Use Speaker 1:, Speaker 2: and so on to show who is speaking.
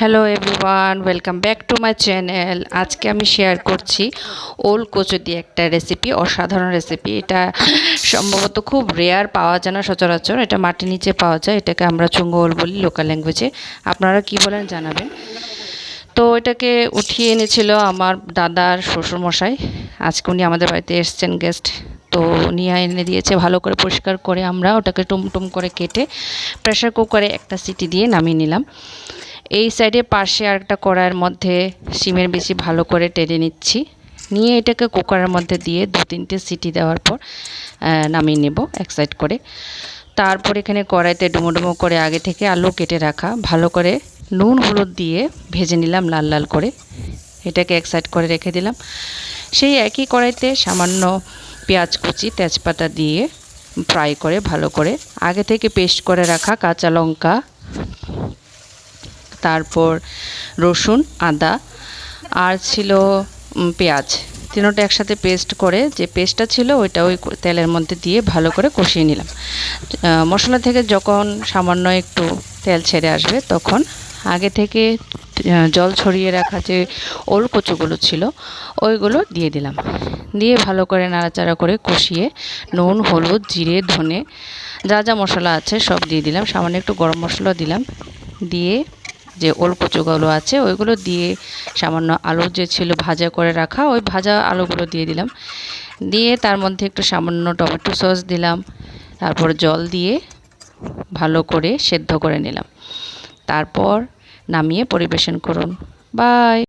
Speaker 1: Hello everyone, welcome back to my channel. আজকে আমি share করছি ওল কচু দিয়ে একটা রেসিপি, অসাধারণ রেসিপি। এটা সম্ভবত খুব রেয়ার পাওয়া যায় না সচরাচর, এটা মাটির নিচে পাওয়া যায়। এটাকে আমরা চুঙ্গো ওল বলি লোকাল ল্যাঙ্গুয়েজে। আপনারা কি বলেন জানাবেন। তো এটাকে উঠিয়ে এনেছিল আমার দাদার শ্বশুরমশাই। আজকে উনি আমাদের বাড়িতে এসছেন গেস্ট, তো নিয়ে এনে দিয়েছে। ভালো করে পরিষ্কার করে আমরা ওটাকে টুমটুম করে কেটে প্রেশার কুকারে একটা সিটি দিয়ে নামিয়ে নিলাম। এই সাইডে পাশে আরেকটা কড়াইয়ের মধ্যে শিমের বেশি ভালো করে টেনে নিচ্ছি। নিয়ে এটাকে কুকারের মধ্যে দিয়ে 2-3টে সিটি দেওয়ার পর নামিয়ে নেব এক সাইড করে। তারপর এখানে কড়াইতে ডুমো ডুমো করে আগে থেকে আলু কেটে রাখা ভালো করে নুন হলুদ দিয়ে ভেজে নিলাম লাল লাল করে। এটাকে এক সাইড করে রেখে দিলাম। সেই একই কড়াইতে সামান্য পেঁয়াজ কুচি তেজপাতা দিয়ে ফ্রাই করে ভালো করে আগে থেকে পেস্ট করে রাখা কাঁচা লঙ্কা, তারপর রসুন, আদা আর ছিল পেঁয়াজ, তিনোটা একসাথে পেস্ট করে যে পেস্টটা ছিল ওইটা ওই তেলের মধ্যে দিয়ে ভালো করে কষিয়ে নিলাম। মশলা থেকে যখন সামান্য একটু তেল ছেড়ে আসবে তখন আগে থেকে জল ছড়িয়ে রাখা যে ওল কচুগুলো ছিল ওইগুলো দিয়ে দিলাম। দিয়ে ভালো করে নাড়াচাড়া করে কষিয়ে নুন হলুদ জিরে ধনে যা যা মশলা আছে সব দিয়ে দিলাম। সামান্য একটু গরম মশলা দিলাম। দিয়ে যে ওল কচুগুলো আছে ওইগুলো দিয়ে সামান্য আলু যে ছিল ভাজা করে রাখা ওই ভাজা আলুগুলো দিয়ে দিলাম। দিয়ে তার মধ্যে একটু সামান্য টমেটো সস দিলাম। তারপর জল দিয়ে ভালো করে সেদ্ধ করে নিলাম। তারপর নামিয়ে পরিবেশন করুন। বাই।